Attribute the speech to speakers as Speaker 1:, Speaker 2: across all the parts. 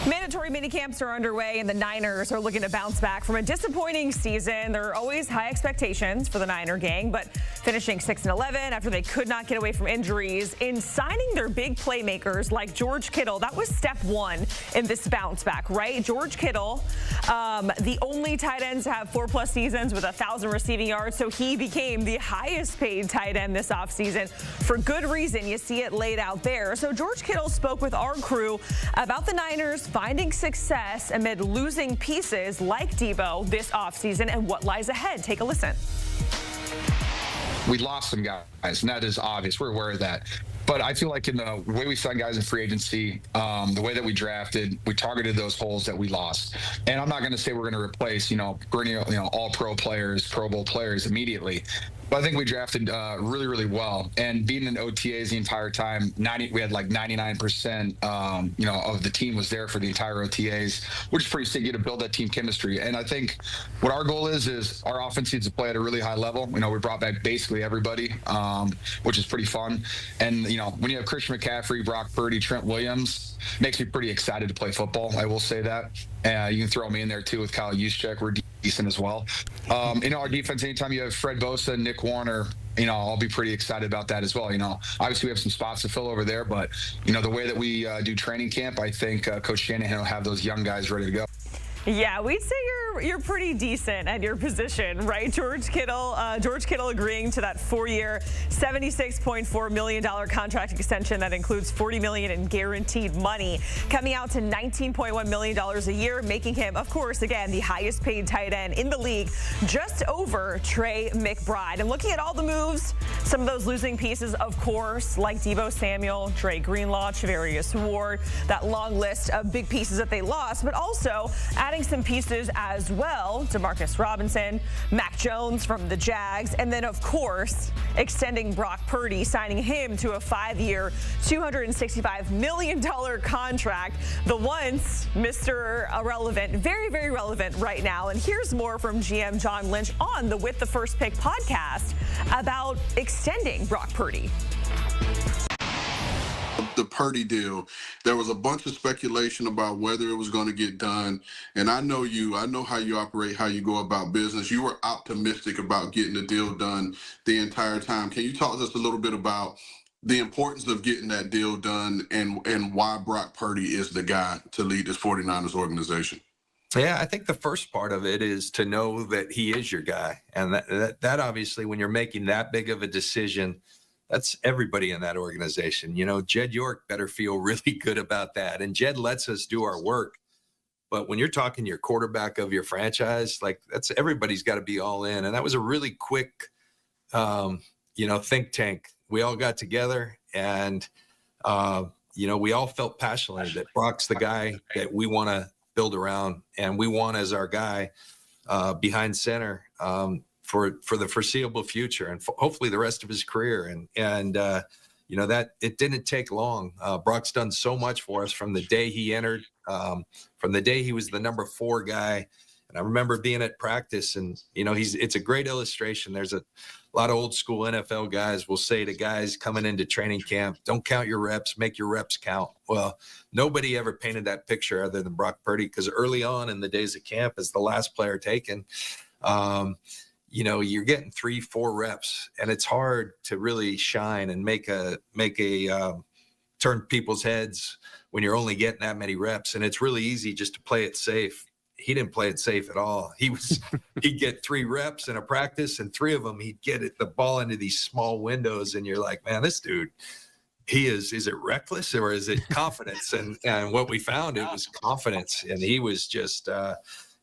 Speaker 1: Mandatory minicamps are underway, and the Niners are looking to bounce back from a disappointing season. There are always high expectations for the Niner gang, but finishing 6-11 after they could not get away from injuries in signing their big playmakers like George Kittle. That was step one in this bounce back, right? George Kittle, the only tight ends to have 4+ seasons with 1,000 receiving yards, so he became the highest paid tight end this offseason for good reason. You see it laid out there. So George Kittle spoke with our crew about the Niners finding success amid losing pieces like Debo this offseason and what lies ahead. Take a listen.
Speaker 2: We lost some guys, and that is obvious. We're aware of that. But I feel like in the way we signed guys in free agency, the way that we drafted, we targeted those holes that we lost. And I'm not going to say we're going to replace, all pro players, Pro Bowl players immediately. But I think we drafted really, really well. And being in OTAs the entire time, we had like 99%, of the team was there for the entire OTAs, which is pretty sticky to build that team chemistry. And I think what our goal is our offense needs to play at a really high level. We brought back basically everybody, which is pretty fun. And, when you have Christian McCaffrey, Brock Purdy, Trent Williams, makes me pretty excited to play football. I will say that. You can throw me in there too with Kyle Juszczyk. We're decent as well. Our defense, anytime you have Fred Bosa, Nick Warner, I'll be pretty excited about that as well. Obviously we have some spots to fill over there, but, the way that we do training camp, I think Coach Shanahan will have those young guys ready to go.
Speaker 1: Yeah, we'd say you're pretty decent at your position, right? George Kittle agreeing to that 4-year, $76.4 million contract extension that includes $40 million in guaranteed money, coming out to $19.1 million a year, making him, of course, again, the highest paid tight end in the league, just over Trey McBride. And looking at all the moves, some of those losing pieces, of course, like Deebo Samuel, Dre Greenlaw, Charvarius Ward, that long list of big pieces that they lost, but also adding some pieces as well. DeMarcus Robinson, Mac Jones from the Jags, and then, of course, extending Brock Purdy, signing him to a 5-year, $265 million contract. The once Mr. Irrelevant, very, very relevant right now. And here's more from GM John Lynch on the With the First Pick podcast about extending Brock Purdy.
Speaker 3: The Purdy deal, there was a bunch of speculation about whether it was going to get done. And I know how you operate, how you go about business. You were optimistic about getting the deal done the entire time. Can you talk to us a little bit about the importance of getting that deal done and why Brock Purdy is the guy to lead this 49ers organization?
Speaker 4: Yeah, I think the first part of it is to know that he is your guy. And that obviously, when you're making that big of a decision, that's everybody in that organization. Jed York better feel really good about that. And Jed lets us do our work. But when you're talking your quarterback of your franchise, everybody's got to be all in. And that was a really quick, think tank. We all got together and, we all felt passionately that Brock's the guy that we want to build around. And we want as our guy behind center for the foreseeable future and hopefully the rest of his career. And that it didn't take long. Brock's done so much for us from the day he entered, from the day he was the number 4 guy. And I remember being at practice and, it's a great illustration. There's a lot of old school NFL guys will say to guys coming into training camp, don't count your reps, make your reps count. Well, nobody ever painted that picture other than Brock Purdy, because early on in the days of camp as the last player taken, you're getting 3-4 reps and it's hard to really shine and make a turn people's heads when you're only getting that many reps. And it's really easy just to play it safe. He didn't play it safe at all. He'd get 3 reps in a practice and 3 of them, he'd get the ball into these small windows. And you're like, man, this dude, is it reckless or is it confidence? And what we found, it was confidence. And he was just,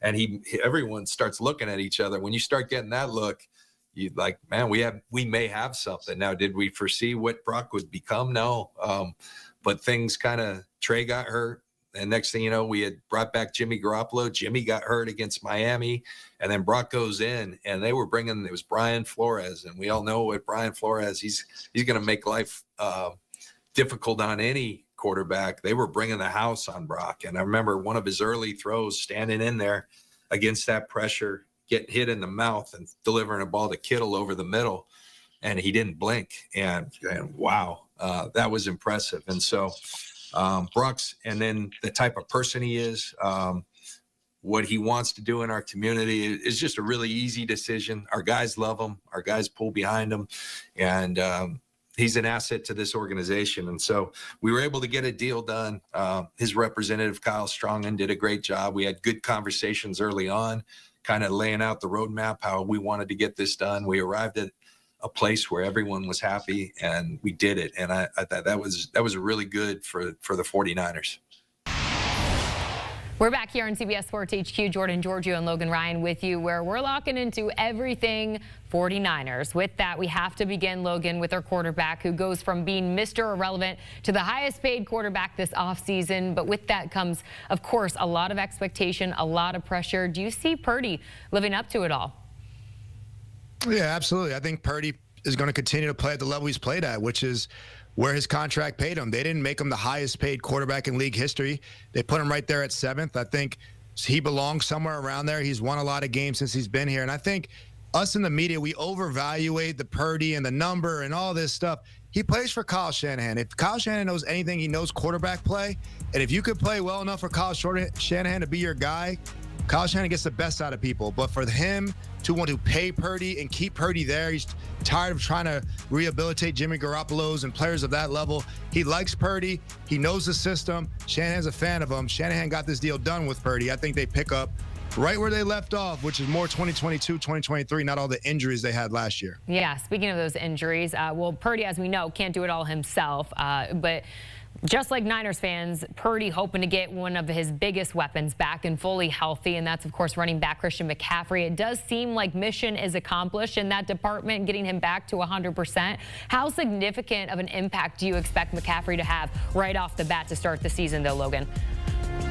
Speaker 4: everyone starts looking at each other. When you start getting that look, you like, man, we may have something. Now, did we foresee what Brock would become? No. But things Trey got hurt. And next thing you know, we had brought back Jimmy Garoppolo. Jimmy got hurt against Miami. And then Brock goes in and they were it was Brian Flores. And we all know what Brian Flores, he's going to make life difficult on any quarterback. They were bringing the house on Brock. And I remember one of his early throws standing in there against that pressure, getting hit in the mouth and delivering a ball to Kittle over the middle. And he didn't blink. And wow, that was impressive. And so, Brooks, and then the type of person he is, what he wants to do in our community is just a really easy decision. Our guys love him. Our guys pull behind him. And he's an asset to this organization. And so we were able to get a deal done. His representative, Kyle Strongen, did a great job. We had good conversations early on, kind of laying out the roadmap, how we wanted to get this done. We arrived at a place where everyone was happy, and we did it. And I thought that was really good for the 49ers.
Speaker 5: We're back here on CBS Sports HQ. Jordan Giorgio and Logan Ryan with you, where we're locking into everything 49ers. With that, we have to begin, Logan, with our quarterback, who goes from being Mr. Irrelevant to the highest paid quarterback this offseason. But with that comes, of course, a lot of expectation, a lot of pressure. Do you see Purdy living up to it all?
Speaker 6: Yeah, absolutely. I think Purdy is going to continue to play at the level he's played at, which is where his contract paid him. They didn't make him the highest paid quarterback in league history. They put him right there at 7th. I think he belongs somewhere around there. He's won a lot of games since he's been here. And I think us in the media, we overvaluate the Purdy and the number and all this stuff. He plays for Kyle Shanahan. If Kyle Shanahan knows anything, he knows quarterback play. And if you could play well enough for Kyle Shanahan to be your guy, Kyle Shanahan gets the best out of people. But for him to want to pay Purdy and keep Purdy there, he's tired of trying to rehabilitate Jimmy Garoppolo's and players of that level. He likes Purdy. He knows the system. Shanahan's a fan of him. Shanahan got this deal done with Purdy. I think they pick up right where they left off, which is more 2022, 2023, not all the injuries they had last year.
Speaker 5: Yeah, speaking of those injuries, well, Purdy, as we know, can't do it all himself, but just like Niners fans, Purdy hoping to get one of his biggest weapons back and fully healthy, and that's, of course, running back Christian McCaffrey. It does seem like mission is accomplished in that department, getting him back to 100%. How significant of an impact do you expect McCaffrey to have right off the bat to start the season, though, Logan?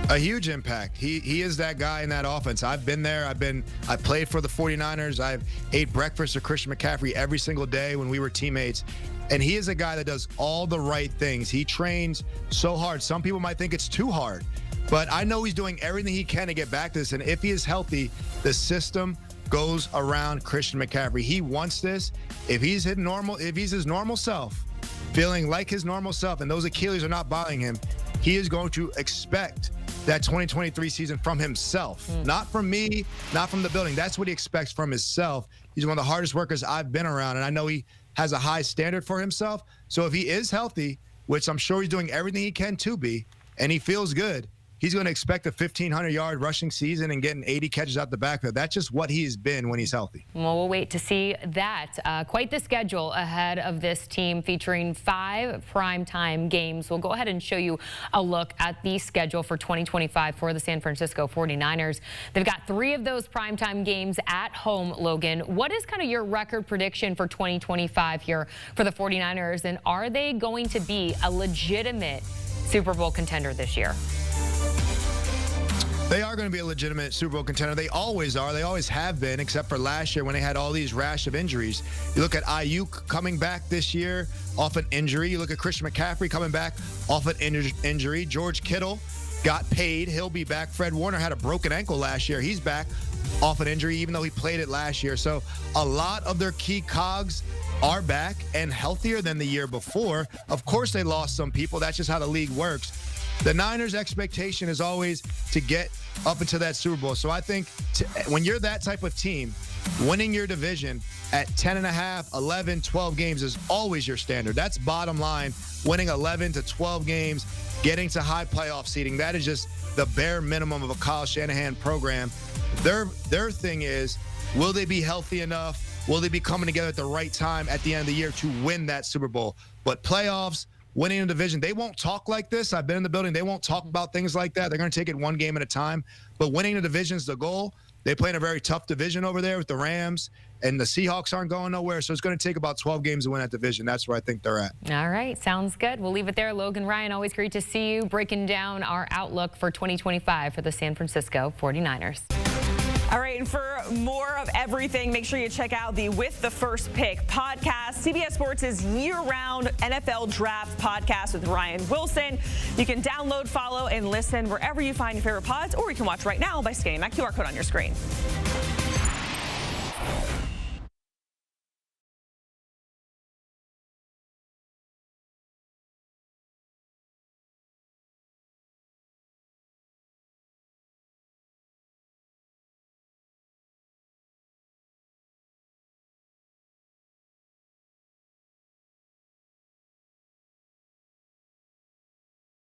Speaker 6: A huge impact. He is that guy in that offense. I've been there. I played for the 49ers. I've ate breakfast with Christian McCaffrey every single day when we were teammates. And he is a guy that does all the right things. He trains so hard. Some people might think it's too hard, but I know he's doing everything he can to get back to this. And if he is healthy, the system goes around Christian McCaffrey. He wants this. If he's his normal self, feeling like his normal self, and those Achilles are not bothering him, he is going to expect that 2023 season from himself, not from me, not from the building. That's what he expects from himself. He's one of the hardest workers I've been around, and I know he has a high standard for himself. So if he is healthy, which I'm sure he's doing everything he can to be, and he feels good, he's going to expect a 1,500-yard rushing season and getting 80 catches out the backfield. That's just what he's been when he's healthy.
Speaker 5: Well, we'll wait to see that. Quite the schedule ahead of this team, featuring 5 primetime games. We'll go ahead and show you a look at the schedule for 2025 for the San Francisco 49ers. They've got 3 of those primetime games at home, Logan. What is kind of your record prediction for 2025 here for the 49ers, and are they going to be a legitimate Super Bowl contender this year?
Speaker 6: They are going to be a legitimate Super Bowl contender. They always are. They always have been, except for last year when they had all these rash of injuries. You look at Ayuk coming back this year off an injury. You look at Christian McCaffrey coming back off an injury. George Kittle got paid. He'll be back. Fred Warner had a broken ankle last year. He's back off an injury, even though he played it last year. So a lot of their key cogs are back and healthier than the year before. Of course, they lost some people. That's just how the league works. The Niners' expectation is always to get up into that Super Bowl. So I think when you're that type of team, winning your division at 10.5, 11, 12 games is always your standard. That's bottom line. Winning 11 to 12 games, getting to high playoff seeding, that is just the bare minimum of a Kyle Shanahan program. Their thing is, will they be healthy enough? Will they be coming together at the right time at the end of the year to win that Super Bowl? But playoffs, winning a division, they won't talk like this. I've been in the building. They won't talk about things like that. They're going to take it one game at a time. But winning the division is the goal. They play in a very tough division over there with the Rams, and the Seahawks aren't going nowhere. So it's going to take about 12 games to win that division. That's where I think they're at.
Speaker 5: All right. Sounds good. We'll leave it there. Logan Ryan, always great to see you breaking down our outlook for 2025 for the San Francisco 49ers.
Speaker 1: All right, and for more of everything, make sure you check out the With the First Pick podcast, CBS Sports' year-round NFL Draft podcast with Ryan Wilson. You can download, follow, and listen wherever you find your favorite pods, or you can watch right now by scanning that QR code on your screen.